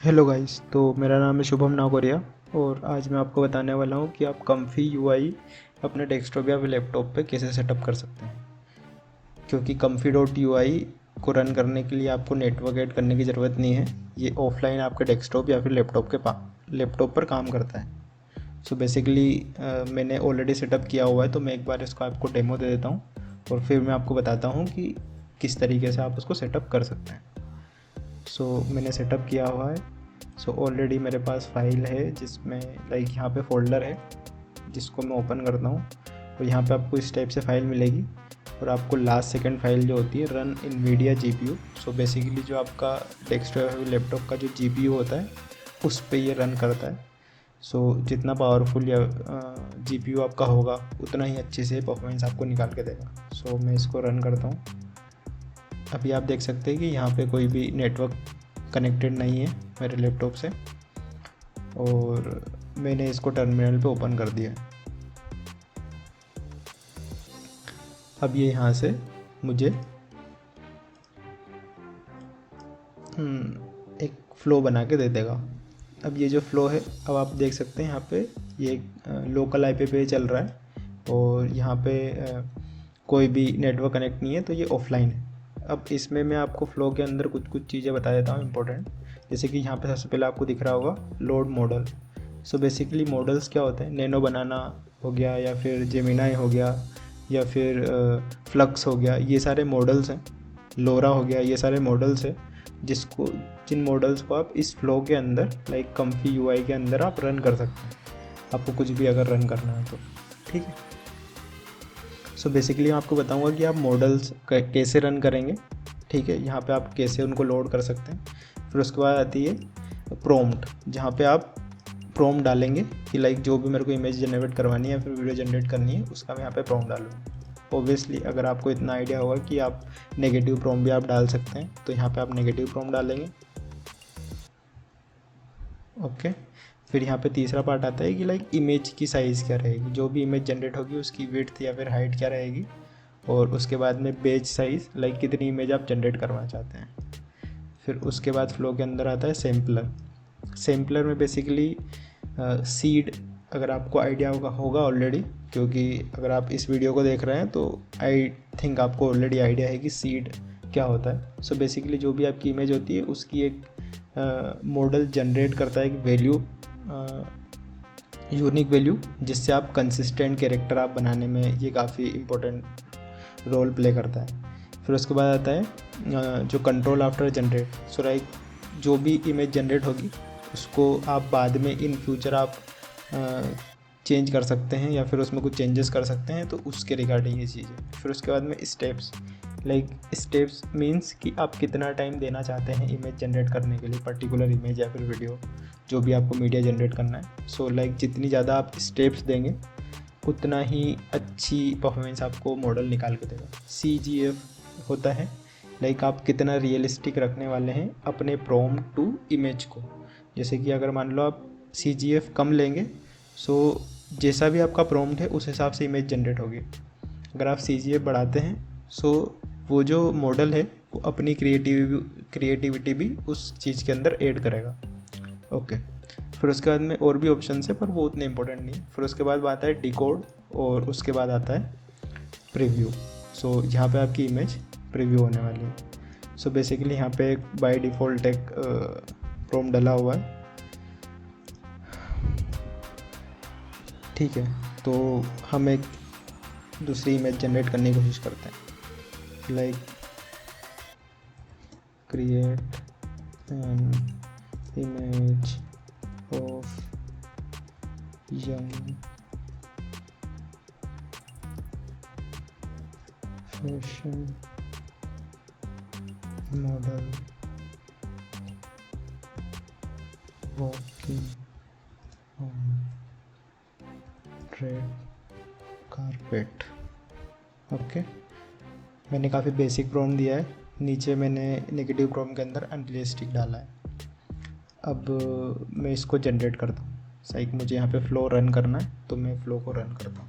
Hello guys, तो मेरा नाम है शुभम नागोरिया और आज मैं आपको बताने वाला हूँ कि आप कम्फी यूआई अपने डेस्कटॉप या फिर लैपटॉप पे कैसे सेटअप कर सकते हैं। क्योंकि कम्फी डॉट यूआई को रन करने के लिए आपको नेटवर्क ऐड करने की ज़रूरत नहीं है। ये ऑफलाइन आपके डेस्कटॉप या फिर लैपटॉप पर काम करता है। सो बेसिकली मैंने ऑलरेडी सेटअप किया हुआ है, तो मैं एक बार इसको आपको डेमो दे देता हूँ और फिर मैं आपको बताता हूँ कि किस तरीके से आप उसको सेटअप कर सकते हैं। मैंने सेटअप किया हुआ है। ऑलरेडी मेरे पास फाइल है जिसमें यहाँ पे फ़ोल्डर है जिसको मैं ओपन करता हूँ और यहाँ पे आपको इस टाइप से फाइल मिलेगी और आपको लास्ट सेकंड फाइल जो होती है रन इनवीडिया जीपीयू। बेसिकली जो आपका डेस्कटॉप लैपटॉप का जो जीपीयू होता है उस पे ये रन करता है। जितना पावरफुल या जीपीयू आपका होगा उतना ही अच्छे से परफॉर्मेंस आपको निकाल के देगा। मैं इसको रन करता हूँ। अभी आप देख सकते हैं कि यहाँ पे कोई भी नेटवर्क कनेक्टेड नहीं है मेरे लैपटॉप से और मैंने इसको टर्मिनल पे ओपन कर दिया। अब ये यहाँ से मुझे एक फ़्लो बना के दे देगा। अब ये जो फ़्लो है, अब आप देख सकते हैं यहाँ पे ये लोकल आईपी पे चल रहा है और यहाँ पे कोई भी नेटवर्क कनेक्ट नहीं है, तो ये ऑफलाइन है। अब इसमें मैं आपको फ़्लो के अंदर कुछ चीज़ें बता देता हूँ इंपॉर्टेंट। जैसे कि यहाँ पे सबसे पहले आपको दिख रहा होगा लोड मॉडल। बेसिकली मॉडल्स क्या होते हैं, नैनो बनाना हो गया या फिर जेमिनाई हो गया या फिर फ्लक्स हो गया, ये सारे मॉडल्स हैं। लोरा हो गया, ये सारे मॉडल्स हैं जिन मॉडल्स को आप इस फ्लो के अंदर कम्फी यूआई के अंदर आप रन कर सकते हैं, आपको कुछ भी अगर रन करना है तो। ठीक है। बेसिकली मैं आपको बताऊंगा कि आप मॉडल्स कैसे रन करेंगे। ठीक है, यहाँ पे आप कैसे उनको लोड कर सकते हैं। फिर उसके बाद आती है प्रॉम्प्ट, जहाँ पे आप प्रॉम्प्ट डालेंगे कि जो भी मेरे को इमेज जनरेट करवानी है या फिर वीडियो जनरेट करनी है उसका मैं यहाँ पे प्रॉम्प्ट डालूँ। ओब्वियसली अगर आपको इतना आइडिया होगा कि आप नेगेटिव प्रॉम्प्ट भी आप डाल सकते हैं, तो यहाँ पे आप नेगेटिव प्रॉम्प्ट डालेंगे। ओके। फिर यहाँ पे तीसरा पार्ट आता है कि इमेज की साइज़ क्या रहेगी, जो भी इमेज जनरेट होगी उसकी विड्थ या फिर हाइट क्या रहेगी। और उसके बाद में पेज साइज़, कितनी इमेज आप जनरेट करना चाहते हैं। फिर उसके बाद फ्लो के अंदर आता है सैम्पलर में बेसिकली सीड, अगर आपको आइडिया होगा ऑलरेडी, क्योंकि अगर आप इस वीडियो को देख रहे हैं तो आई थिंक आपको ऑलरेडी आइडिया है कि सीड क्या होता है। बेसिकली जो भी आपकी इमेज होती है उसकी एक मॉडल जनरेट करता है एक वैल्यू, यूनिक वैल्यू, जिससे आप कंसिस्टेंट कैरेक्टर आप बनाने में ये काफ़ी इम्पोर्टेंट रोल प्ले करता है। फिर उसके बाद आता है जो कंट्रोल आफ्टर जनरेट। जो भी इमेज जनरेट होगी उसको आप बाद में इन फ्यूचर आप चेंज कर सकते हैं या फिर उसमें कुछ चेंजेस कर सकते हैं, तो उसके रिगार्डिंग ये चीज़ें। फिर उसके बाद में स्टेप्स मीन्स कि आप कितना टाइम देना चाहते हैं इमेज जनरेट करने के लिए, पर्टिकुलर इमेज या फिर वीडियो, जो भी आपको मीडिया जनरेट करना है। जितनी ज़्यादा आप स्टेप्स देंगे उतना ही अच्छी परफॉर्मेंस आपको मॉडल निकाल के देगा। CGF होता है आप कितना रियलिस्टिक रखने वाले हैं अपने प्रॉम्प्ट टू इमेज को। जैसे कि अगर मान लो आप CGF कम लेंगे, जैसा भी आपका प्रॉम्प्ट है उस हिसाब से इमेज जनरेट होगी। अगर आप CGF बढ़ाते हैं वो जो मॉडल है वो अपनी क्रिएटिविटी भी उस चीज़ के अंदर ऐड करेगा। ओके। फिर उसके बाद में और भी ऑप्शन है पर वो उतने इंपॉर्टेंट नहीं है। फिर उसके बाद आता है डिकोड और उसके बाद आता है प्रीव्यू। यहाँ पे आपकी इमेज प्रीव्यू होने वाली है। बेसिकली यहाँ पे एक बाय डिफ़ॉल्ट एक प्रॉम्प्ट डला हुआ है। ठीक है, तो हम एक दूसरी इमेज जनरेट करने की कोशिश करते हैं। Create an image of young fashion model walking on red carpet। Okay, मैंने काफ़ी बेसिक प्रॉम्प्ट दिया है। नीचे मैंने नेगेटिव प्रॉम्प्ट के अंदर अनरियलिस्टिक डाला है। अब मैं इसको जनरेट करता हूँ। मुझे यहाँ पे फ़्लो रन करना है, तो मैं फ़्लो को रन करता हूँ।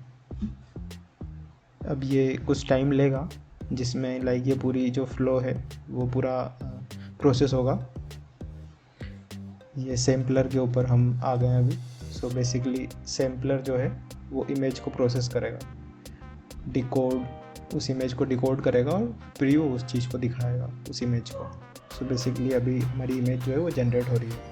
अब ये कुछ टाइम लेगा जिसमें ये पूरी जो फ़्लो है वो पूरा प्रोसेस होगा। ये सैम्पलर के ऊपर हम आ गए हैं अभी। सो बेसिकली सैम्पलर जो है वो इमेज को प्रोसेस करेगा, डिकोड, उस इमेज को डिकोड करेगा और प्रीव्यू उस चीज़ को दिखाएगा, उस इमेज को। सो बेसिकली अभी हमारी इमेज जो है वो जनरेट हो रही है।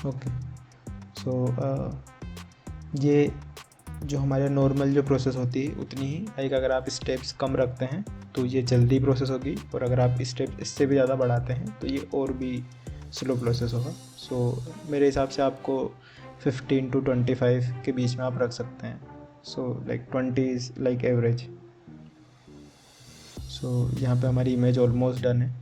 ओके, सो ये जो हमारे नॉर्मल जो प्रोसेस होती है उतनी ही, लाइक अगर आप स्टेप्स कम रखते हैं तो ये जल्दी प्रोसेस होगी, और अगर आप स्टेप इससे भी ज़्यादा बढ़ाते हैं तो ये और भी स्लो प्रोसेस होगा। सो मेरे हिसाब से आपको 15 to 25 के बीच में आप रख सकते हैं। So like 20 is like average. So यहाँ पे हमारी इमेज ऑलमोस्ट डन है।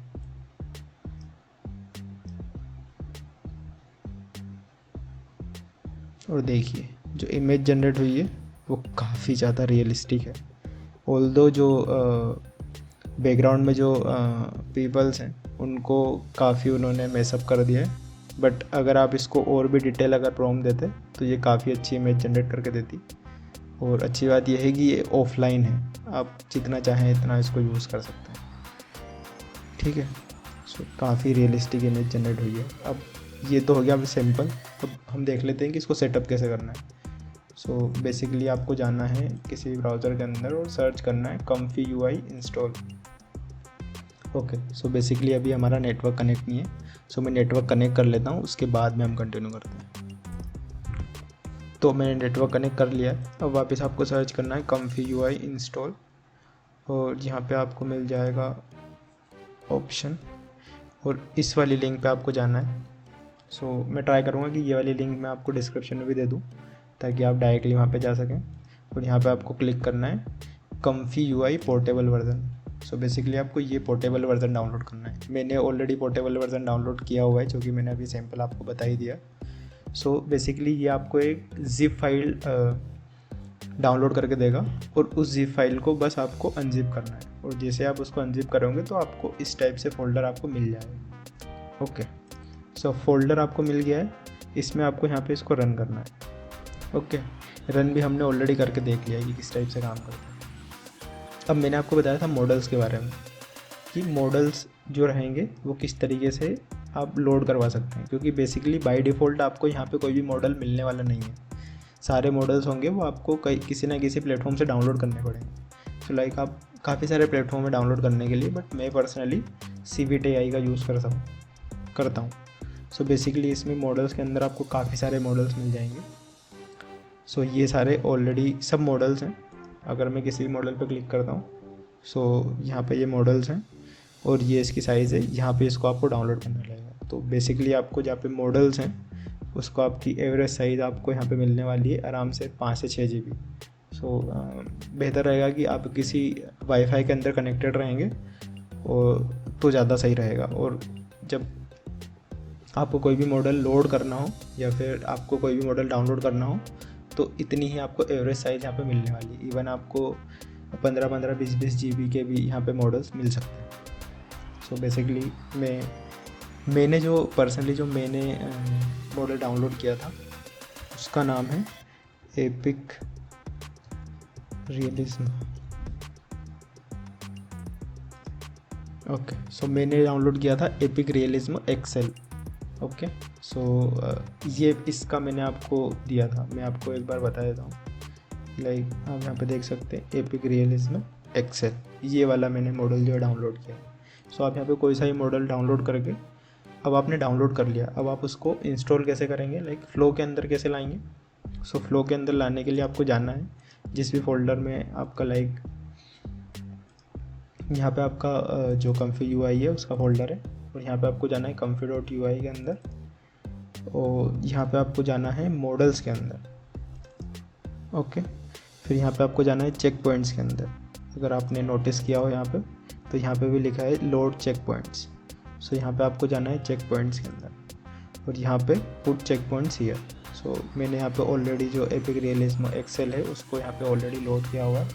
और देखिए जो इमेज जनरेट हुई है वो काफ़ी ज़्यादा रियलिस्टिक है। ऑल्दो जो बैकग्राउंड में जो पीपल्स हैं उनको काफ़ी उन्होंने मेसअप कर दिया है, बट अगर आप इसको और भी डिटेल अगर प्रॉम्प्ट देते तो ये काफ़ी अच्छी इमेज जनरेट करके देती। और अच्छी बात यह है कि ये ऑफलाइन है, आप जितना चाहें इतना इसको यूज़ कर सकते हैं। ठीक है, सो काफ़ी रियलिस्टिक इमेज जनरेट हुई है। अब ये तो हो गया अभी सिंपल। अब हम देख लेते हैं कि इसको सेटअप कैसे करना है। सो बेसिकली आपको जाना है किसी भी ब्राउज़र के अंदर और सर्च करना है comfy UI install. Okay, so basically अभी हमारा नेटवर्क कनेक्ट नहीं है, सो मैं नेटवर्क कनेक्ट कर लेता हूँ, उसके बाद में हम कंटिन्यू करते हैं। तो मैंने नेटवर्क कनेक्ट कर लिया है। अब वापस आपको सर्च करना है कम्फी UI इंस्टॉल, और यहाँ पे आपको मिल जाएगा ऑप्शन, और इस वाली लिंक पे आपको जाना है। सो मैं ट्राई करूँगा कि ये वाली लिंक मैं आपको डिस्क्रिप्शन में भी दे दूँ ताकि आप डायरेक्टली वहाँ पे जा सकें। और यहाँ पे आपको क्लिक करना है comfy UI portable version. So basically आपको ये पोर्टेबल वर्जन डाउनलोड करना है। मैंने ऑलरेडी पोर्टेबल वर्जन डाउनलोड किया हुआ है, जो कि मैंने अभी सैम्पल आपको बता ही दिया। सो बेसिकली ये आपको एक जिप फाइल डाउनलोड करके देगा, और उस जिप फाइल को बस आपको अनजिप करना है, और जैसे आप उसको अनजिप करोगे तो आपको इस टाइप से फ़ोल्डर आपको मिल जाएगा। ओके, सो फोल्डर आपको मिल गया है, इसमें आपको यहाँ पे इसको रन करना है। ओके, रन भी हमने ऑलरेडी करके देख लिया है कि किस टाइप से काम करता है। अब मैंने आपको बताया था मॉडल्स के बारे में कि मॉडल्स जो रहेंगे वो किस तरीके से आप लोड करवा सकते हैं, क्योंकि बेसिकली बाय डिफ़ॉल्ट आपको यहाँ पे कोई भी मॉडल मिलने वाला नहीं है। सारे मॉडल्स होंगे वो आपको किसी ना किसी प्लेटफॉर्म से डाउनलोड करने पड़ेंगे। तो लाइक आप काफ़ी सारे प्लेटफॉर्म में डाउनलोड करने के लिए, बट मैं पर्सनली CVT-AI का यूज़ करता हूँ। सो बेसिकली इसमें मॉडल्स के अंदर आपको काफ़ी सारे मॉडल्स मिल जाएंगे। सो ये सारे ऑलरेडी सब मॉडल्स हैं। अगर मैं किसी मॉडल पर क्लिक करता हूँ, सो यहाँ पे ये मॉडल्स हैं और ये इसकी साइज़ है। यहाँ पे इसको आपको डाउनलोड करना लगेगा। तो बेसिकली आपको जहाँ पे मॉडल्स हैं उसको आपकी एवरेज साइज़ आपको यहाँ पे मिलने वाली है आराम से 5 से 6 GB। सो बेहतर रहेगा कि आप किसी वाईफाई के अंदर कनेक्टेड रहेंगे और तो ज़्यादा सही रहेगा। और जब आपको कोई भी मॉडल लोड करना हो या फिर आपको कोई भी मॉडल डाउनलोड करना हो तो इतनी ही आपको एवरेज साइज़ यहाँ पे मिलने वाली है। इवन आपको 15-15, 20-20 GB के भी यहाँ पे मॉडल्स मिल सकते हैं। सो बेसिकली मैंने जो पर्सनली मैंने मॉडल डाउनलोड किया था उसका नाम है एपिक रियलिज्म। ओके, सो मैंने डाउनलोड किया था एपिक रियलिज्म XL। ओके, सो ये इसका मैंने आपको दिया था, मैं आपको एक बार बता देता हूँ। लाइक आप यहाँ पे देख सकते हैं एपिक रियलिज्म XL, ये वाला मैंने मॉडल जो है डाउनलोड किया। सो आप यहाँ पे कोई सा ही मॉडल डाउनलोड करके, अब आपने डाउनलोड कर लिया, अब आप उसको इंस्टॉल कैसे करेंगे, लाइक फ्लो के अंदर कैसे लाएंगे। सो फ्लो के अंदर लाने के लिए आपको जाना है जिस भी फोल्डर में आपका लाइक यहाँ पे आपका जो कम्फी UI है उसका फोल्डर है, और यहाँ पे आपको जाना है comfy.ui के अंदर, और यहाँ पे आपको जाना है मॉडल्स के अंदर। ओके, फिर यहाँ पे आपको जाना है चेक पॉइंट्स के अंदर। अगर आपने नोटिस किया हो यहाँ पे तो यहाँ पे भी लिखा है लोड चेक पॉइंट्स। सो यहाँ पे आपको जाना है चेक पॉइंट्स के अंदर, और यहाँ पे पुट चेक पॉइंट्स हियर। सो मैंने यहाँ पे ऑलरेडी जो एपिक रियलिज्म XL है उसको यहाँ पे ऑलरेडी लोड किया हुआ है।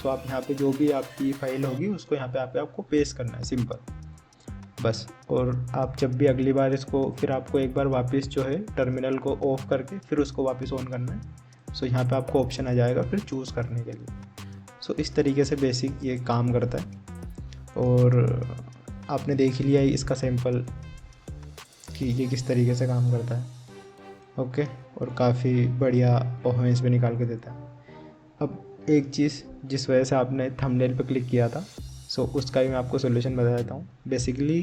सो आप यहाँ पे जो भी आपकी फाइल होगी उसको यहाँ पे आपको पेस्ट करना है, सिंपल बस। और आप जब भी अगली बार इसको, फिर आपको एक बार वापस जो है टर्मिनल को ऑफ करके फिर उसको वापस ऑन करना है, सो यहाँ पे आपको ऑप्शन आ जाएगा फिर चूज़ करने के लिए। सो इस तरीके से बेसिक ये काम करता है। और आपने देख ही लिया इसका सैंपल कि ये किस तरीके से काम करता है। ओके, और काफ़ी बढ़िया परफॉर्मेंस भी निकाल के देता है। अब एक चीज़ जिस वजह से आपने थंबनेल पे क्लिक किया था, सो उसका भी मैं आपको सोल्यूशन बता देता हूँ। Basically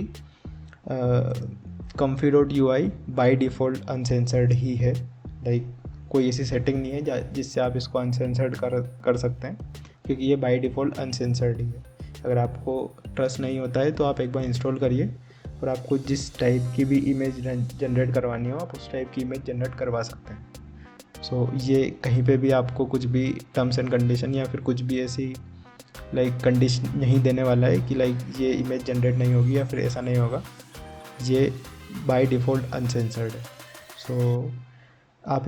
comfy.ui by default uncensored ही है। लाइक कोई ऐसी सेटिंग नहीं है जिससे आप इसको अनसेंसर्ड कर सकते हैं, क्योंकि ये बाय डिफ़ॉल्ट अनसेंसर्ड ही है। अगर आपको ट्रस्ट नहीं होता है तो आप एक बार इंस्टॉल करिए, और आपको जिस टाइप की भी इमेज जनरेट करवानी हो आप उस टाइप की इमेज जनरेट करवा सकते हैं। सो ये कहीं पे भी आपको कुछ भी टर्म्स एंड कंडीशन या फिर कुछ भी ऐसी लाइक कंडीशन नहीं देने वाला है कि लाइक ये इमेज जनरेट नहीं होगी या फिर ऐसा नहीं होगा। ये बाय डिफ़ॉल्ट अनसेंसर्ड है। सो आप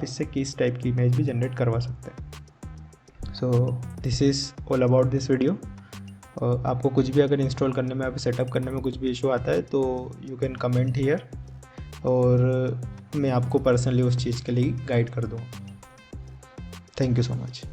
इससे किस टाइप की इमेज भी जनरेट करवा सकते हैं। So this is all about this video. आपको कुछ भी अगर इंस्टॉल करने में, सेटअप करने में कुछ भी इशू आता है तो यू कैन कमेंट हियर, और मैं आपको पर्सनली उस चीज़ के लिए गाइड कर दूँगा। Thank you so much.